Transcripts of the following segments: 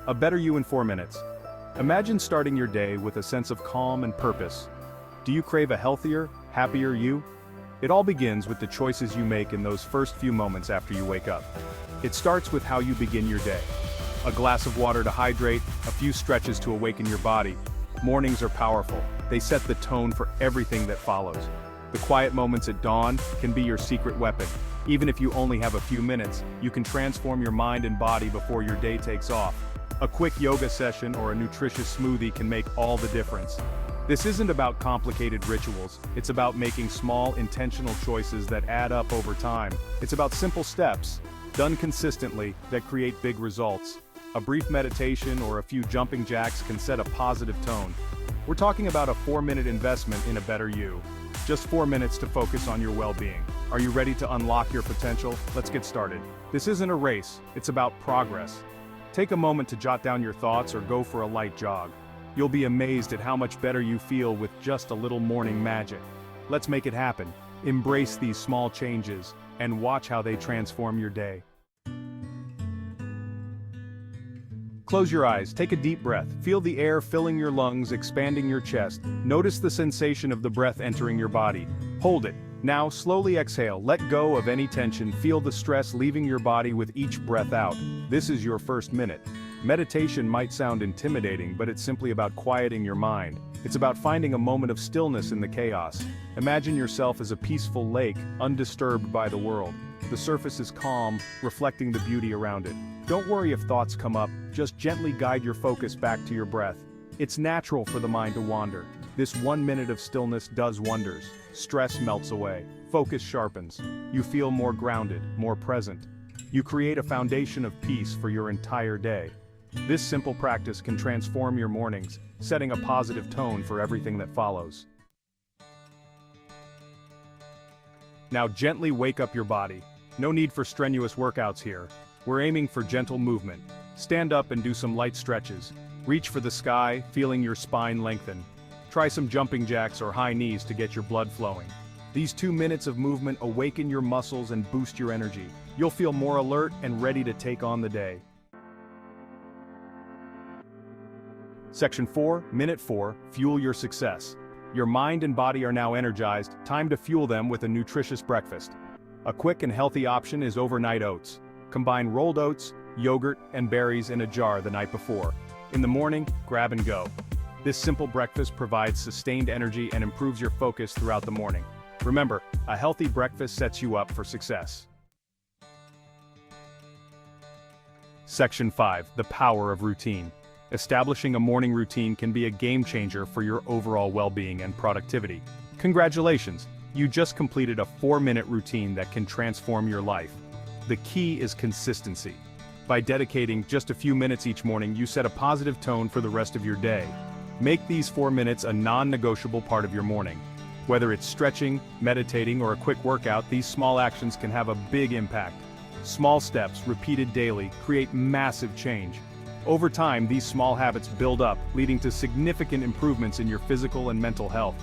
A better you in 4 minutes. Imagine starting your day with a sense of calm and purpose. Do you crave a healthier, happier you? It all begins with the choices you make in those first few moments after you wake up. It starts with how you begin your day. A glass of water to hydrate, a few stretches to awaken your body. Mornings are powerful. They set the tone for everything that follows. The quiet moments at dawn can be your secret weapon. Even if you only have a few minutes, you can transform your mind and body before your day takes off. A quick yoga session or a nutritious smoothie can make all the difference. This isn't about complicated rituals, it's about making small, intentional choices that add up over time. It's about simple steps, done consistently, that create big results. A brief meditation or a few jumping jacks can set a positive tone. We're talking about a 4-minute investment in a better you. Just 4 minutes to focus on your well-being. Are you ready to unlock your potential? Let's get started. This isn't a race, it's about progress. Take a moment to jot down your thoughts or go for a light jog. You'll be amazed at how much better you feel with just a little morning magic. Let's make it happen. Embrace these small changes and watch how they transform your day. Close your eyes, take a deep breath. Feel the air filling your lungs, expanding your chest. Notice the sensation of the breath entering your body. Hold it. Now, slowly exhale. Let go of any tension. Feel the stress leaving your body with each breath out. This is your first minute. Meditation might sound intimidating, but it's simply about quieting your mind. It's about finding a moment of stillness in the chaos. Imagine yourself as a peaceful lake, undisturbed by the world. The surface is calm, reflecting the beauty around it. Don't worry if thoughts come up, just gently guide your focus back to your breath. It's natural for the mind to wander. This 1 minute of stillness does wonders. Stress melts away, focus sharpens. You feel more grounded, more present. You create a foundation of peace for your entire day. This simple practice can transform your mornings, setting a positive tone for everything that follows. Now gently wake up your body. No need for strenuous workouts here. We're aiming for gentle movement. Stand up and do some light stretches. Reach for the sky, feeling your spine lengthen. Try some jumping jacks or high knees to get your blood flowing. These 2 minutes of movement awaken your muscles and boost your energy. You'll feel more alert and ready to take on the day. Section 4, Minute 4, Fuel your success. Your mind and body are now energized, time to fuel them with a nutritious breakfast. A quick and healthy option is overnight oats. Combine rolled oats, yogurt, and berries in a jar the night before. In the morning, grab and go. This simple breakfast provides sustained energy and improves your focus throughout the morning. Remember, a healthy breakfast sets you up for success. Section 5, The Power of Routine. Establishing a morning routine can be a game changer for your overall well-being and productivity. Congratulations! You just completed a 4-minute routine that can transform your life. The key is consistency. By dedicating just a few minutes each morning, you set a positive tone for the rest of your day. Make these 4 minutes a non-negotiable part of your morning. Whether it's stretching, meditating, or a quick workout, these small actions can have a big impact. Small steps, repeated daily, create massive change. Over time, these small habits build up, leading to significant improvements in your physical and mental health.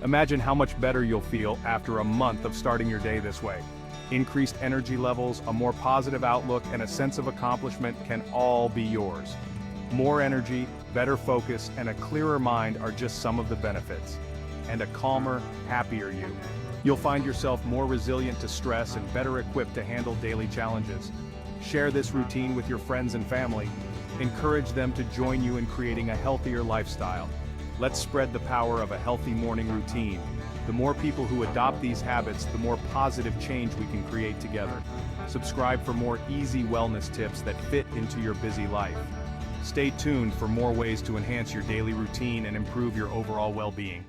Imagine how much better you'll feel after a month of starting your day this way. Increased energy levels, a more positive outlook, and a sense of accomplishment can all be yours. More energy, better focus, and a clearer mind are just some of the benefits. And a calmer, happier you. You'll find yourself more resilient to stress and better equipped to handle daily challenges. Share this routine with your friends and family. Encourage them to join you in creating a healthier lifestyle. Let's spread the power of a healthy morning routine. The more people who adopt these habits, the more positive change we can create together. Subscribe for more easy wellness tips that fit into your busy life. Stay tuned for more ways to enhance your daily routine and improve your overall well-being.